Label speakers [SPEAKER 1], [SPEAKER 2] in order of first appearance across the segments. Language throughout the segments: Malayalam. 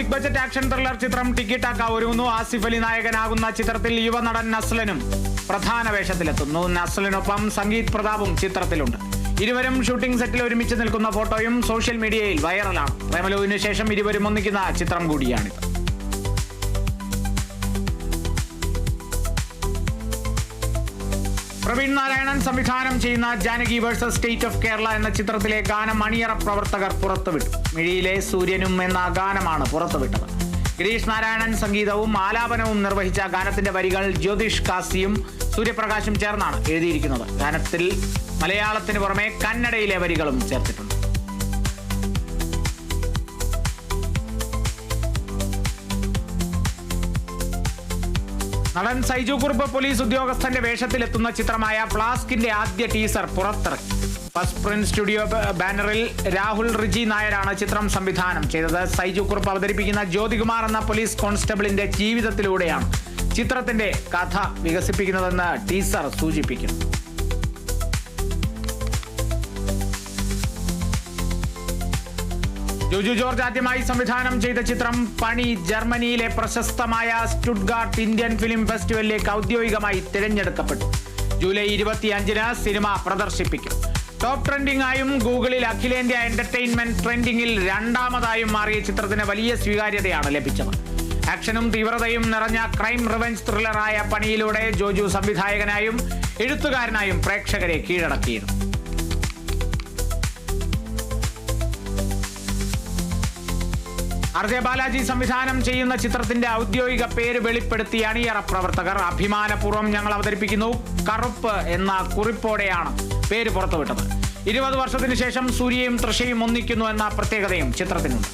[SPEAKER 1] ബിഗ് ബജറ്റ് ആക്ഷൻ ത്രില്ലർ ചിത്രം ടിക്കി ടാക്ക ഒരുങ്ങുന്നു. ആസിഫ് അലി നായകനാകുന്ന ചിത്രത്തിൽ യുവനടൻ നസ്ലനും പ്രധാന വേഷത്തിലെത്തുന്നു. നസ്ലിനൊപ്പം സംഗീത് പ്രതാപും ചിത്രത്തിലുണ്ട്. ഇരുവരും ഷൂട്ടിംഗ് സെറ്റിൽ ഒരുമിച്ച് നിൽക്കുന്ന ഫോട്ടോയും സോഷ്യൽ മീഡിയയിൽ വൈറലാണ്. പ്രേമലുവിന് ശേഷം ഇരുവരും ഒന്നിക്കുന്ന ചിത്രം കൂടിയാണിത്. പ്രവീൺ നാരായണൻ സംവിധാനം ചെയ്യുന്ന Janaki versus state of Kerala എന്ന ചിത്രത്തിലെ ഗാനം അണിയറ പ്രവർത്തകർ പുറത്തുവിട്ടു. മിഴിയിലെ സൂര്യനും എന്ന ഗാനമാണ് പുറത്തുവിട്ടത്. ഗിരീഷ് നാരായണൻ സംഗീതവും ആലാപനവും നിർവഹിച്ച ഗാനത്തിന്റെ വരികൾ ജ്യോതിഷ് കാസിയും സൂര്യപ്രകാശും ചേർന്നാണ് എഴുതിയിരിക്കുന്നത്. ഗാനത്തിൽ മലയാളത്തിന് പുറമെ കന്നഡയിലെ വരികളും ചേർത്തിട്ടുണ്ട്. നടൻ സൈജു കുറുപ്പ് പോലീസ് ഉദ്യോഗസ്ഥന്റെ വേഷത്തിലെത്തുന്ന ചിത്രമായ ഫ്ലാസ്കിന്റെ ആദ്യ ടീസർ പുറത്തിറക്കി. ഫസ്റ്റ് പ്രിന്റ് സ്റ്റുഡിയോ ബാനറിൽ രാഹുൽ റിജി നായരാണ് ചിത്രം സംവിധാനം ചെയ്തത്. സൈജു കുറുപ്പ് അവതരിപ്പിക്കുന്ന ജ്യോതികുമാർ എന്ന പോലീസ് കോൺസ്റ്റബിളിന്റെ ജീവിതത്തിലൂടെയാണ് ചിത്രത്തിന്റെ കഥ വികസിപ്പിക്കുന്നതെന്ന് ടീസർ സൂചിപ്പിക്കുന്നു. ജോജു ജോർജ് ആദ്യമായി സംവിധാനം ചെയ്ത ചിത്രം പണി ജർമ്മനിയിലെ പ്രശസ്തമായ സ്റ്റുട്ട്ഗാർട്ട് ഇന്ത്യൻ ഫിലിം ഫെസ്റ്റിവലിലേക്ക് ഔദ്യോഗികമായി തിരഞ്ഞെടുക്കപ്പെട്ടു. ജൂലൈ 25-ന് സിനിമ പ്രദർശിപ്പിക്കും. ടോപ്പ് ട്രെൻഡിംഗ് ആയും ഗൂഗിളിൽ അഖിലേന്ത്യാ എന്റർടൈൻമെന്റ് ട്രെൻഡിംഗിൽ രണ്ടാമതായും മാറിയ ചിത്രത്തിന് വലിയ സ്വീകാര്യതയാണ് ലഭിച്ചത്. ആക്ഷനും തീവ്രതയും നിറഞ്ഞ ക്രൈം റിവെഞ്ച് ത്രില്ലറായ പണിയിലൂടെ ജോജു സംവിധായകനായും എഴുത്തുകാരനായും പ്രേക്ഷകരെ കീഴടക്കിയിരുന്നു. RJ ബാലാജി സംവിധാനം ചെയ്യുന്ന ചിത്രത്തിന്റെ ഔദ്യോഗിക പേര് വെളിപ്പെടുത്തി അണിയറ പ്രവർത്തകർ. അഭിമാനപൂർവ്വം ഞങ്ങൾ അവതരിപ്പിക്കുന്നു കറുപ്പ് എന്ന കുറിപ്പോടെയാണ് പേര് പുറത്തുവിട്ടത്. 20 വർഷത്തിന് ശേഷം സൂര്യയും തൃഷയും ഒന്നിക്കുന്നു എന്ന പ്രത്യേകതയും ചിത്രത്തിനുണ്ട്.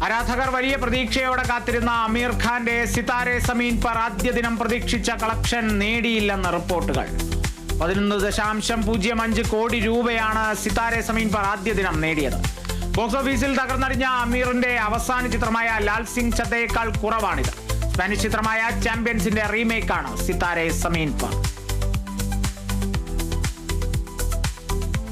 [SPEAKER 1] ആരാധകർ വലിയ പ്രതീക്ഷയോടെ കാത്തിരുന്ന അമീർ ഖാന്റെ സിതാരെ സമീൻ പർ ആദ്യ ദിനം പ്രതീക്ഷിച്ച കളക്ഷൻ നേടിയില്ലെന്ന് റിപ്പോർട്ടുകൾ. 11.05 കോടി രൂപയാണ് സിതാരെ സമീൻ പർ ആദ്യ ദിനം നേടിയത്. ബോക്സ് ഓഫീസിൽ തകർന്നടിഞ്ഞ അമീറിന്റെ അവസാന ചിത്രമായ ലാൽ സിംഗ് ചദ്ദയേക്കാൾ കുറവാണിത്. സ്പാനിഷ് ചിത്രമായ ചാമ്പ്യൻസിന്റെ റീമേക്കാണ് സിതാരെ സമീൻ പർ.